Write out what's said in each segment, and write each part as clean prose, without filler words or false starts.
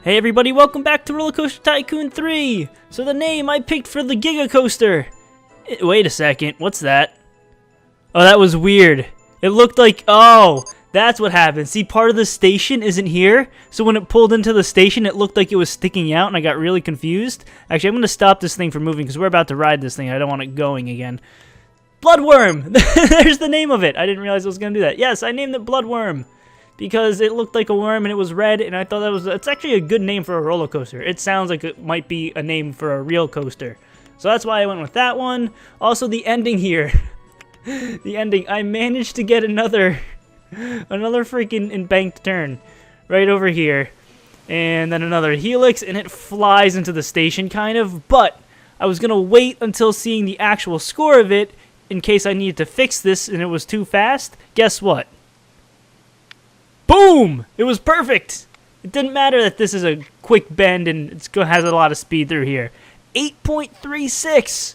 Hey everybody, welcome back to RollerCoaster Tycoon 3! So the name I picked for the Giga coaster... Wait a second, what's that? Oh, that was weird. It looked like... Oh, that's what happened. See, part of the station isn't here, so when it pulled into the station, it looked like it was sticking out, and I got really confused. Actually, I'm going to stop this thing from moving, because we're about to ride this thing. I don't want it going again. Bloodworm! There's the name of it! I didn't realize I was going to do that. Yes, I named it Bloodworm. Because it looked like a worm and it was red, and I thought that was... It's actually a good name for a roller coaster. It sounds like it might be a name for a real coaster. So that's why I went with that one. Also, the ending here. The ending. I managed to get another freaking embanked turn. Right over here. And then another helix, and it flies into the station, kind of. But I was going to wait until seeing the actual score of it in case I needed to fix this and it was too fast. Guess what? Boom! It was perfect! It didn't matter that this is a quick bend and it has a lot of speed through here. 8.36!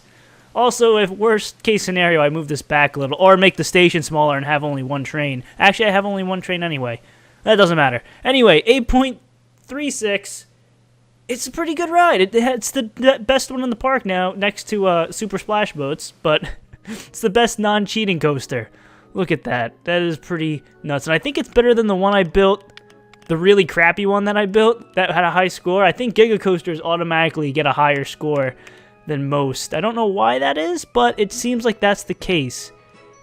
Also, if worst case scenario, I move this back a little, or make the station smaller and have only one train. Actually, I have only one train anyway. That doesn't matter. Anyway, 8.36. It's a pretty good ride. It's the best one in the park now, next to Super Splash Boats, but it's the best non-cheating coaster. Look at that. That is pretty nuts. And I think it's better than the one I built, the really crappy one that I built that had a high score. I think Giga coasters automatically get a higher score than most. I don't know why that is, but it seems like that's the case.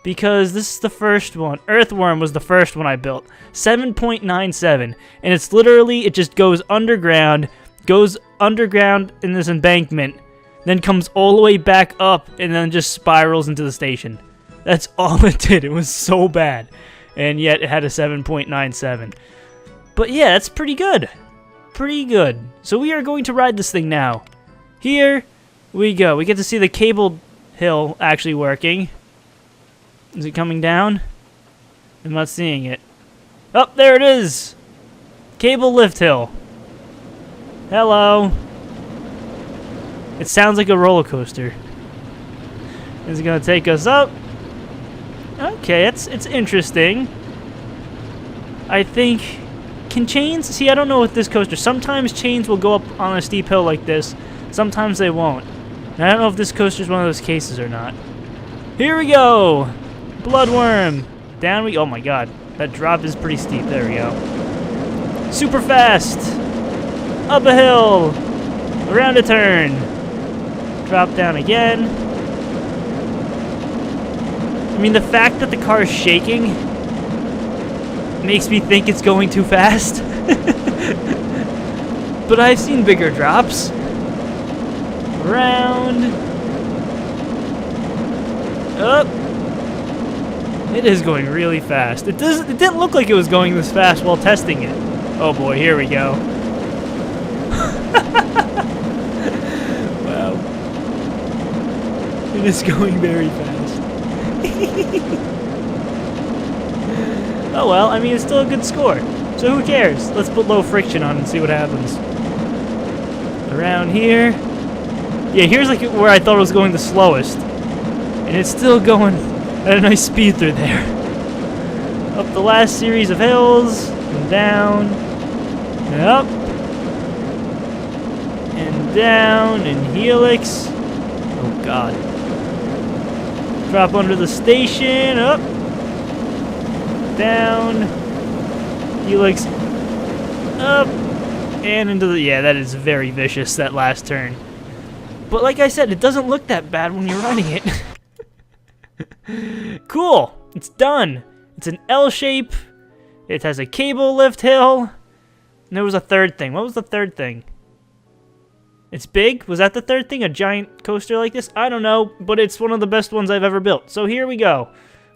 Because this is the first one. Earthworm was the first one I built. 7.97. And it's literally, it just goes underground in this embankment, then comes all the way back up, and then just spirals into the station. That's all it did. It was so bad. And yet it had a 7.97. But yeah, that's pretty good. Pretty good. So we are going to ride this thing now. Here we go. We get to see the cable hill actually working. Is it coming down? I'm not seeing it. Oh, there it is. Cable lift hill. Hello. It sounds like a roller coaster. Is it going to take us up? Okay, it's interesting. I think... Can chains... See, I don't know with this coaster. Sometimes chains will go up on a steep hill like this. Sometimes they won't. And I don't know if this coaster is one of those cases or not. Here we go! Bloodworm! Down we... Oh my god. That drop is pretty steep. There we go. Super fast! Up a hill! Around a turn! Drop down again. I mean, the fact that the car is shaking makes me think it's going too fast. But I've seen bigger drops. Around. Up. It is going really fast. It didn't look like it was going this fast while testing it. Oh boy, here we go. Wow. It is going very fast. Oh well, I mean, it's still a good score. So who cares? Let's put low friction on and see what happens. Around here. Yeah, here's like where I thought it was going the slowest. And it's still going at a nice speed through there. Up the last series of hills. And down. And up. And down. And helix. Oh god. Drop under the station, up, down, helix, up, and into the... Yeah, that is very vicious, that last turn. But like I said, it doesn't look that bad when you're riding it. Cool, it's done. It's an L shape, it has a cable lift hill, and there was a third thing. What was the third thing? It's big? Was that the third thing? A giant coaster like this? I don't know, but it's one of the best ones I've ever built. So here we go.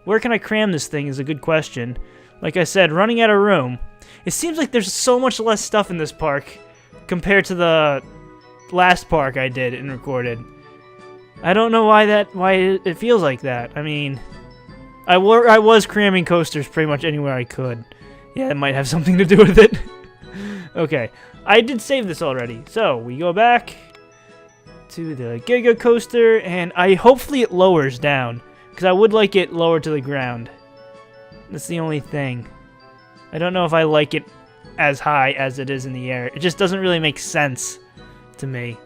Where can I cram this thing is a good question. Like I said, running out of room. It seems like there's so much less stuff in this park compared to the last park I did and recorded. I don't know why it feels like that. I mean, I was cramming coasters pretty much anywhere I could. Yeah, it might have something to do with it. Okay. I did save this already, so we go back to the Giga coaster, and hopefully it lowers down, because I would like it lower to the ground. That's the only thing. I don't know if I like it as high as it is in the air. It just doesn't really make sense to me.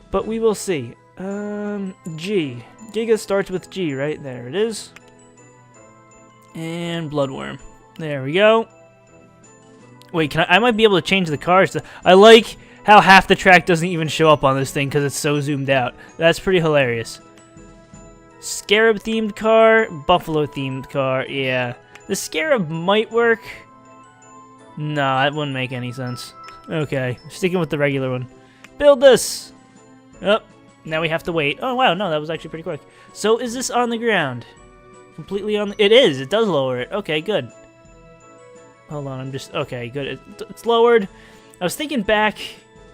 But we will see. G. Giga starts with G, right? There it is. And Bloodworm. There we go. Wait, I might be able to change the cars. I like how half the track doesn't even show up on this thing because it's so zoomed out. That's pretty hilarious. Scarab-themed car, Buffalo-themed car. Yeah. The Scarab might work. No, that wouldn't make any sense. Okay, sticking with the regular one. Build this! Oh, now we have to wait. Oh, wow, no, that was actually pretty quick. So, is this on the ground? Completely on the... It is! It does lower it. Okay, good. Hold on, I'm just... Okay, good. It's lowered. I was thinking back...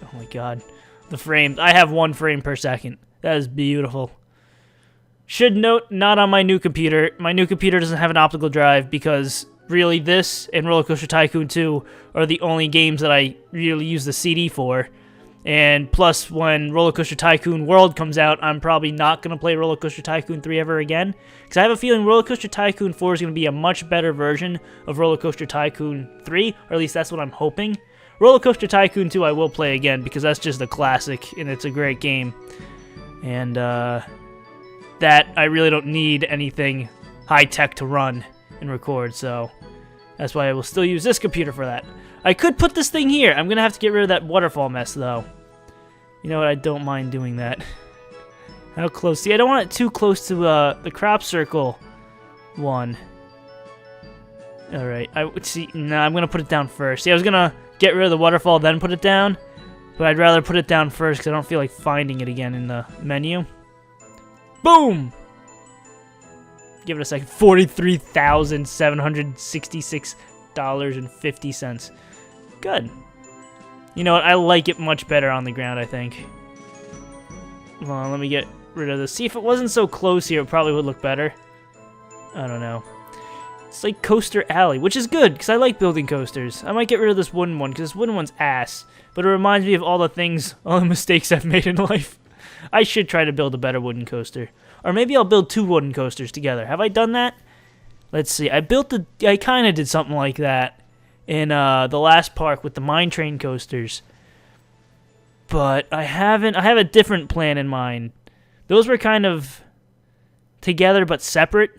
Oh my god. The frames. I have 1 frame per second. That is beautiful. Should note, not on my new computer. My new computer doesn't have an optical drive because really this and RollerCoaster Tycoon 2 are the only games that I really use the CD for. And plus, when RollerCoaster Tycoon World comes out, I'm probably not going to play RollerCoaster Tycoon 3 ever again. Because I have a feeling RollerCoaster Tycoon 4 is going to be a much better version of RollerCoaster Tycoon 3. Or at least that's what I'm hoping. RollerCoaster Tycoon 2 I will play again because that's just a classic and it's a great game. And, that I really don't need anything high-tech to run and record, so that's why I will still use this computer for that. I could put this thing here. I'm going to have to get rid of that waterfall mess, though. You know what? I don't mind doing that. How close? See, I don't want it too close to the crop circle one. Alright, see, no, I'm going to put it down first. See, I was going to get rid of the waterfall, then put it down, but I'd rather put it down first because I don't feel like finding it again in the menu. Boom! Give it a second. $43,766.50. Good. You know what? I like it much better on the ground, I think. Hold on, let me get rid of this. See, if it wasn't so close here, it probably would look better. I don't know. It's like Coaster Alley, which is good, because I like building coasters. I might get rid of this wooden one, because this wooden one's ass. But it reminds me of all the mistakes I've made in life. I should try to build a better wooden coaster. Or maybe I'll build 2 wooden coasters together. Have I done that? Let's see. I kind of did something like that in the last park with the mine train coasters. But I haven't. I have a different plan in mind. Those were kind of together but separate.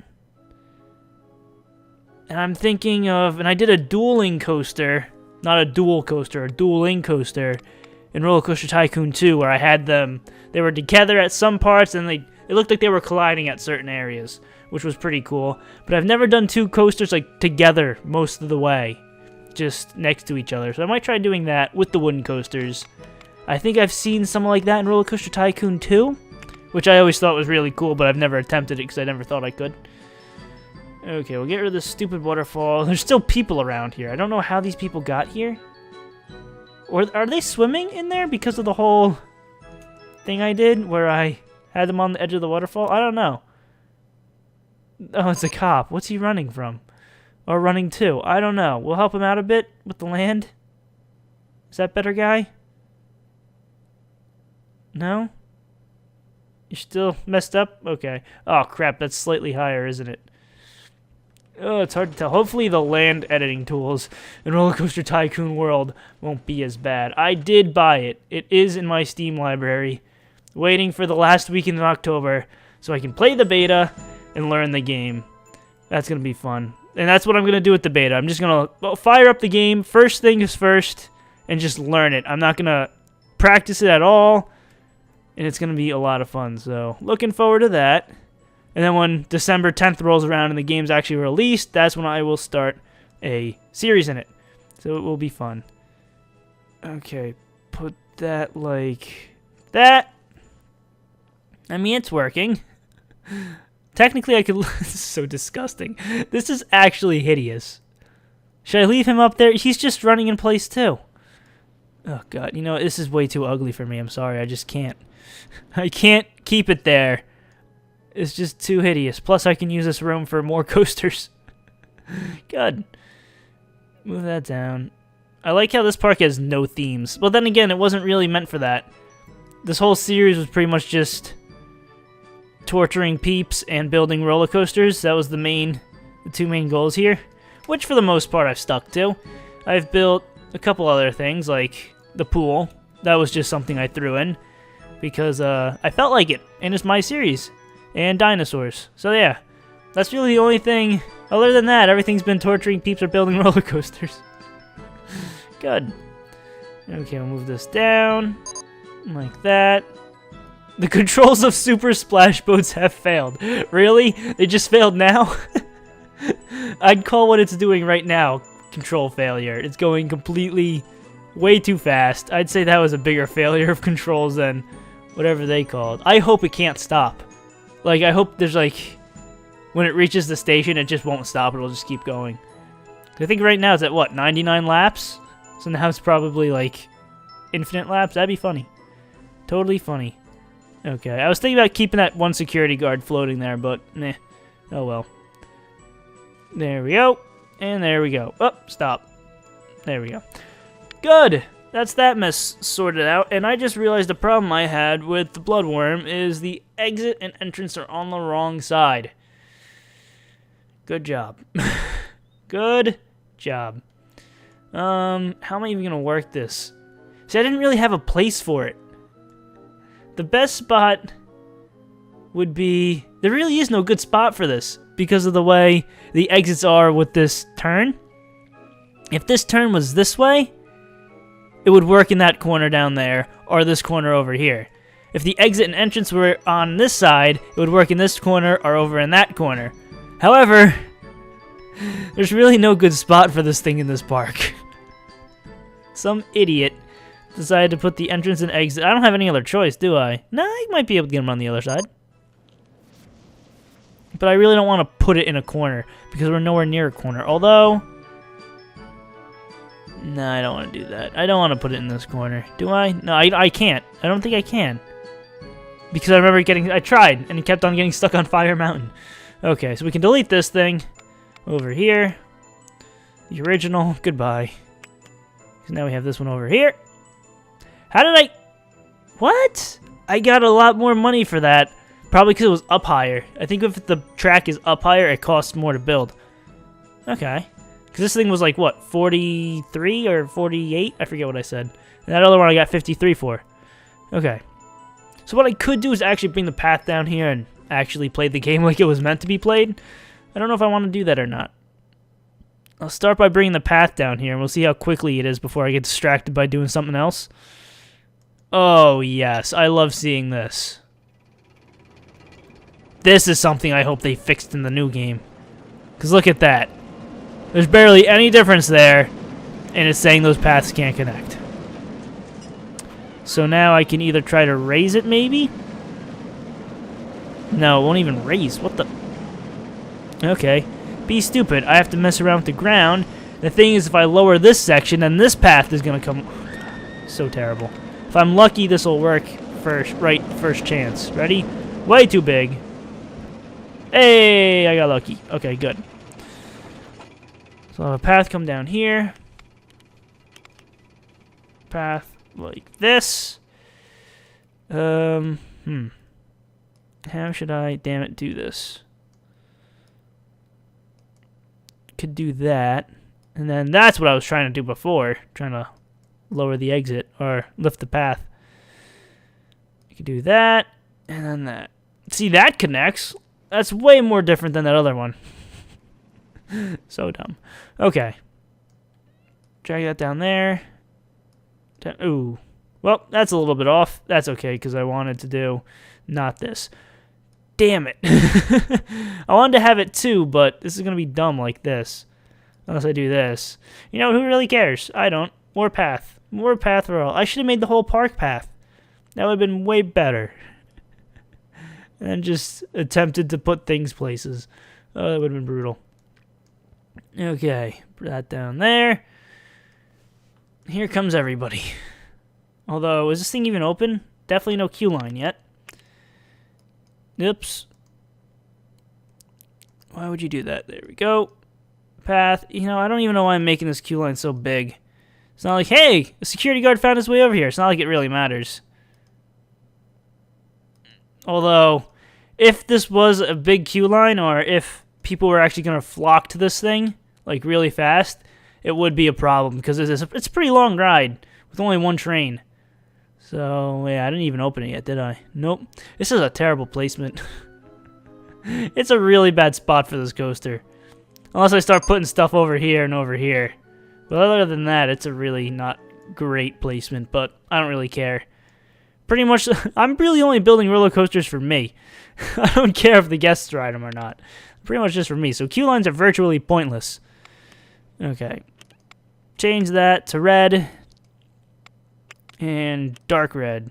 And I'm thinking of... And I did a dueling coaster. Not a dual coaster. A dueling coaster. In RollerCoaster Tycoon 2, where I had them, they were together at some parts, and it looked like they were colliding at certain areas, which was pretty cool. But I've never done 2 coasters like together most of the way, just next to each other. So I might try doing that with the wooden coasters. I think I've seen something like that in RollerCoaster Tycoon 2, which I always thought was really cool, but I've never attempted it because I never thought I could. Okay, we'll get rid of this stupid waterfall. There's still people around here. I don't know how these people got here. Or are they swimming in there because of the whole thing I did where I had them on the edge of the waterfall? I don't know. Oh, it's a cop. What's he running from? Or running to? I don't know. We'll help him out a bit with the land. Is that better, guy? No? You're still messed up? Okay. Oh, crap. That's slightly higher, isn't it? Oh, it's hard to tell. Hopefully the land editing tools in RollerCoaster Tycoon World won't be as bad. I did buy it. It is in my Steam library, waiting for the last weekend in October so I can play the beta and learn the game. That's going to be fun. And that's what I'm going to do with the beta. I'm just going to fire up the game, first things first, and just learn it. I'm not going to practice it at all, and it's going to be a lot of fun. So, looking forward to that. And then when December 10th rolls around and the game's actually released, that's when I will start a series in it. So it will be fun. Okay, put that like that. I mean, it's working. Technically, I could... This is so disgusting. This is actually hideous. Should I leave him up there? He's just running in place, too. Oh, God. You know, this is way too ugly for me. I'm sorry. I just can't. I can't keep it there. It's just too hideous. Plus, I can use this room for more coasters. Good. Move that down. I like how this park has no themes. Well, then again, it wasn't really meant for that. This whole series was pretty much just torturing Peeps and building roller coasters. That was the 2 main goals here, which for the most part I've stuck to. I've built a couple other things, like the pool. That was just something I threw in because I felt like it, and it's my series. And dinosaurs. So yeah, that's really the only thing. Other than that, everything's been torturing peeps or building roller coasters. Good. Okay, we'll move this down like that. The controls of Super Splash Boats have failed. Really? They just failed now? I'd call what it's doing right now control failure. It's going completely way too fast. I'd say that was a bigger failure of controls than whatever they called. I hope it can't stop. Like, I hope there's like, when it reaches the station, it just won't stop. It'll just keep going. I think right now it's at what, 99 laps? So now it's probably like infinite laps. That'd be funny. Totally funny. Okay, I was thinking about keeping that one security guard floating there, but meh. Oh well. There we go. And there we go. Oh, stop. There we go. Good! That's that mess sorted out, and I just realized the problem I had with the bloodworm is the exit and entrance are on the wrong side. Good job. Good job. How am I even gonna work this? See, I didn't really have a place for it. The best spot would be... There really is no good spot for this because of the way the exits are with this turn. If this turn was this way, it would work in that corner down there or this corner over here. If the exit and entrance were on this side, it would work in this corner or over in that corner. However, there's really no good spot for this thing in this park. Some idiot decided to put the entrance and exit. I don't have any other choice, do I? No, I might be able to get them on the other side. But I really don't want to put it in a corner because we're nowhere near a corner. Although, no, I don't want to do that. I don't want to put it in this corner. Do I? No, I can't. I don't think I can. Because I remember I tried, and it kept on getting stuck on Fire Mountain. Okay, so we can delete this thing over here. The original, goodbye. So now we have this one over here. How did I... What? I got a lot more money for that. Probably because it was up higher. I think if the track is up higher, it costs more to build. Okay. Because this thing was like, what, 43 or 48? I forget what I said. And that other one I got 53 for. Okay. So what I could do is actually bring the path down here and actually play the game like it was meant to be played. I don't know if I want to do that or not. I'll start by bringing the path down here, and we'll see how quickly it is before I get distracted by doing something else. Oh, yes. I love seeing this. This is something I hope they fixed in the new game. Because look at that. There's barely any difference there, and it's saying those paths can't connect. So now I can either try to raise it, maybe? No, it won't even raise. What the... Okay. Be stupid. I have to mess around with the ground. The thing is, if I lower this section, then this path is going to come... So terrible. If I'm lucky, this will work first chance. Ready? Way too big. Hey, I got lucky. Okay, good. So I'll have a path come down here. Path like this. How should I, damn it, do this? Could do that. And then that's what I was trying to do before. Trying to lower the exit or lift the path. You could do that and then that. See, that connects. That's way more different than that other one. So dumb. Okay. Drag that down there. Ooh. Well, that's a little bit off. That's okay, because I wanted to do not this. Damn it. I wanted to have it too, but this is going to be dumb like this. Unless I do this. You know, who really cares? I don't. More path. More path for all. I should have made the whole park path. That would have been way better. And just attempted to put things places. Oh, that would have been brutal. Okay, put that down there. Here comes everybody. Although, is this thing even open? Definitely no queue line yet. Oops. Why would you do that? There we go. Path. You know, I don't even know why I'm making this queue line so big. It's not like, hey, a security guard found his way over here. It's not like it really matters. Although, if this was a big queue line, or if people were actually going to flock to this thing, like really fast, it would be a problem because it's a pretty long ride with only one train. So, yeah, I didn't even open it yet, did I? Nope. This is a terrible placement. It's a really bad spot for this coaster. Unless I start putting stuff over here and over here. But other than that, it's a really not great placement, but I don't really care. Pretty much, I'm really only building roller coasters for me. I don't care if the guests ride them or not. Pretty much just for me. So queue lines are virtually pointless. Okay. Change that to red. And dark red.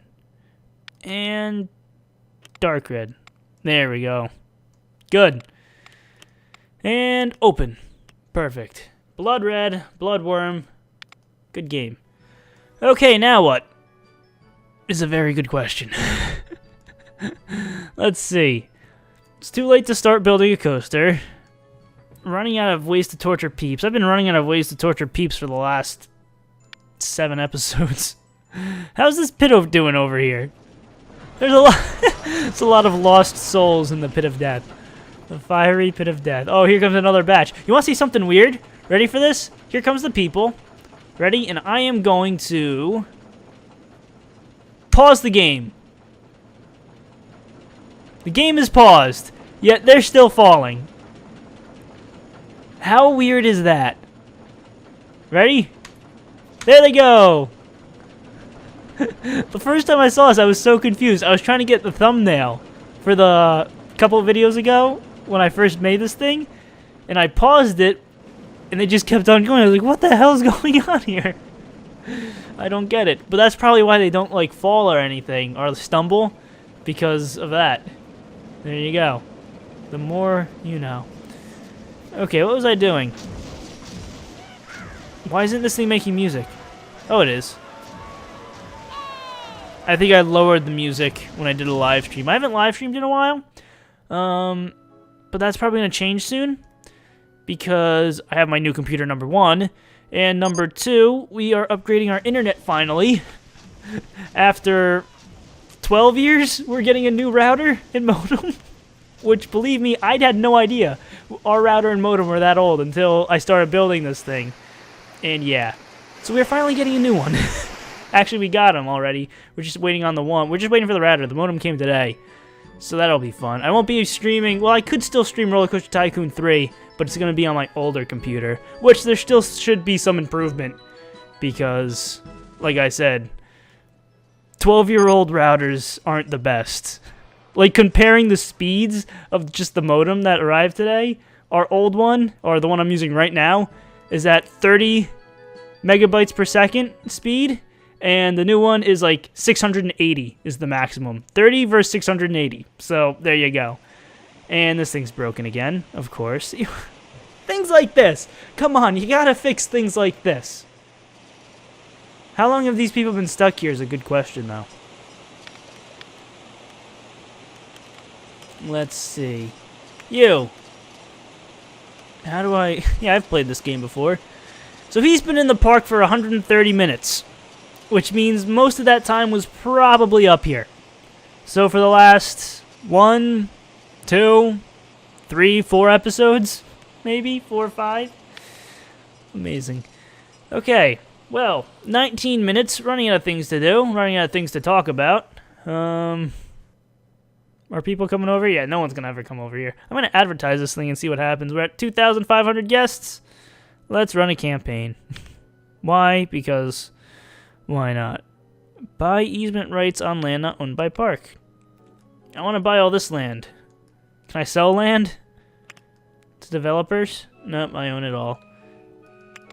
And dark red. There we go. Good. And open. Perfect. Blood red, blood worm. Good game. Okay, now what? Is a very good question. Let's see. It's too late to start building a coaster. Running out of ways to torture Peeps. I've been running out of ways to torture Peeps for the last 7 episodes. How's this pit doing over here? There's a lot. It's a lot of lost souls in the pit of death. The fiery pit of death. Oh, here comes another batch. You want to see something weird? Ready for this? Here comes the people. Ready? And I am going to pause the game. The game is paused, yet they're still falling. How weird is that? Ready? There they go. The first time I saw this, I was so confused. I was trying to get the thumbnail for the couple of videos ago when I first made this thing, and I paused it, and they just kept on going. I was like, what the hell is going on here? I don't get it. But that's probably why they don't, like, fall or anything, or stumble, because of that. There you go. The more you know. Okay, what was I doing? Why isn't this thing making music? Oh, it is. I think I lowered the music when I did a live stream. I haven't live streamed in a while. But that's probably going to change soon. Because I have my new computer, number 1. And number 2, we are upgrading our internet finally. After 12 years, we're getting a new router and modem. Which, believe me, I had no idea our router and modem were that old until I started building this thing. And yeah. So we're finally getting a new one. Actually, we got them already. We're just waiting on the one. We're just waiting for the router. The modem came today. So that'll be fun. I won't be streaming. Well, I could still stream RollerCoaster Tycoon 3, but it's going to be on my older computer. Which there still should be some improvement. Because, like I said, 12-year-old routers aren't the best. Like, comparing the speeds of just the modem that arrived today, our old one, or the one I'm using right now, is at 30 megabytes per second speed. And the new one is like 680 is the maximum. 30 versus 680. So there you go. And this thing's broken again, of course. Things like this. Come on, you gotta fix things like this. How long have these people been stuck here is a good question, though. Let's see. You. How do I... Yeah, I've played this game before. So he's been in the park for 130 minutes. Which means most of that time was probably up here. So for the last 1, 2, 3, 4 episodes, maybe 4 or 5. Amazing. Okay, well, 19 minutes, running out of things to do, running out of things to talk about. Are people coming over? Yeah, no one's gonna ever come over here. I'm gonna advertise this thing and see what happens. We're at 2,500 guests. Let's run a campaign. Why? Because... why not? Buy easement rights on land not owned by park. I want to buy all this land. Can I sell land to developers? Nope, I own it all.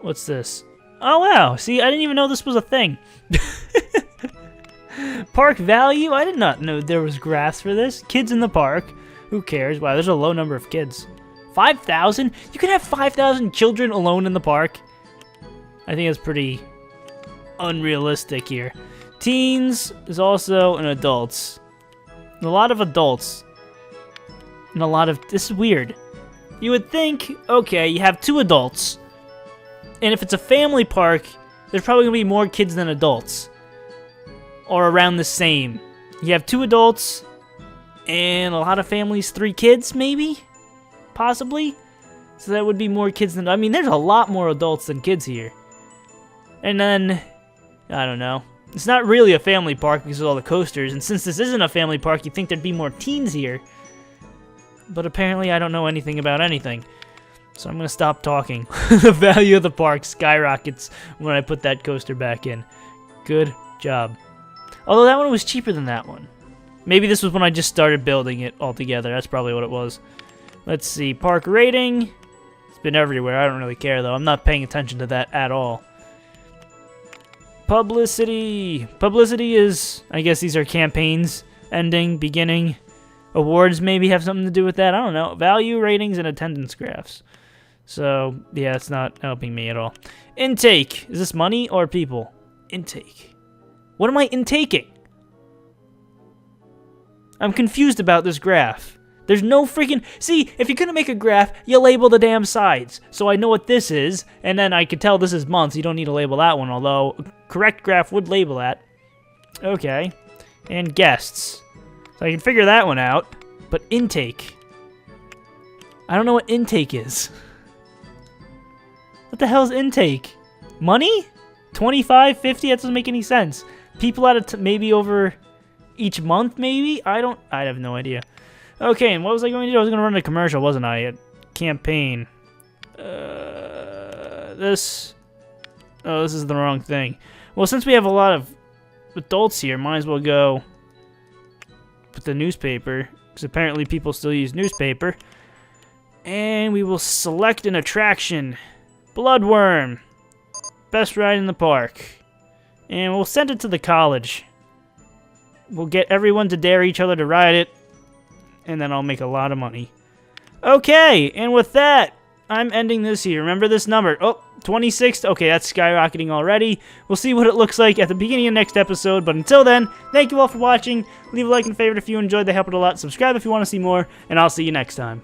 What's this? Oh, wow. See, I didn't even know this was a thing. Park value? I did not know there was grass for this. Kids in the park. Who cares? Wow, there's a low number of kids. 5,000? You can have 5,000 children alone in the park? I think that's pretty... unrealistic here. Teens is also an adults. A lot of adults. And a lot of... this is weird. You would think, okay, you have 2 adults. And if it's a family park, there's probably going to be more kids than adults. Or around the same. You have 2 adults and a lot of families, 3 kids, maybe? Possibly? So that would be more kids than... I mean, there's a lot more adults than kids here. And then, I don't know. It's not really a family park because of all the coasters. And since this isn't a family park, you'd think there'd be more teens here. But apparently I don't know anything about anything. So I'm going to stop talking. The value of the park skyrockets when I put that coaster back in. Good job. Although that one was cheaper than that one. Maybe this was when I just started building it all together. That's probably what it was. Let's see. Park rating. It's been everywhere. I don't really care, though. I'm not paying attention to that at all. Publicity. Publicity is... I guess these are campaigns. Ending, beginning. Awards maybe have something to do with that. I don't know. Value, ratings, and attendance graphs. So, yeah, it's not helping me at all. Intake. Is this money or people? Intake. What am I intaking? I'm confused about this graph. There's no freaking... See, if you're going to make a graph, you label the damn sides. So I know what this is, and then I can tell this is months. You don't need to label that one, although a correct graph would label that. Okay. And guests. So I can figure that one out. But intake. I don't know what intake is. What the hell is intake? Money? 25, 50? That doesn't make any sense. People out of maybe over each month, maybe? I have no idea. Okay, and what was I going to do? I was going to run a commercial, wasn't I? A campaign. This... Oh, this is the wrong thing. Well, since we have a lot of adults here, might as well go with the newspaper. Because apparently people still use newspaper. And we will select an attraction. Bloodworm. Best ride in the park. And we'll send it to the college. We'll get everyone to dare each other to ride it. And then I'll make a lot of money. Okay, and with that, I'm ending this here. Remember this number. Oh, 26. Okay, that's skyrocketing already. We'll see what it looks like at the beginning of next episode. But until then, thank you all for watching. Leave a like and favorite if you enjoyed. They help it a lot. Subscribe if you want to see more. And I'll see you next time.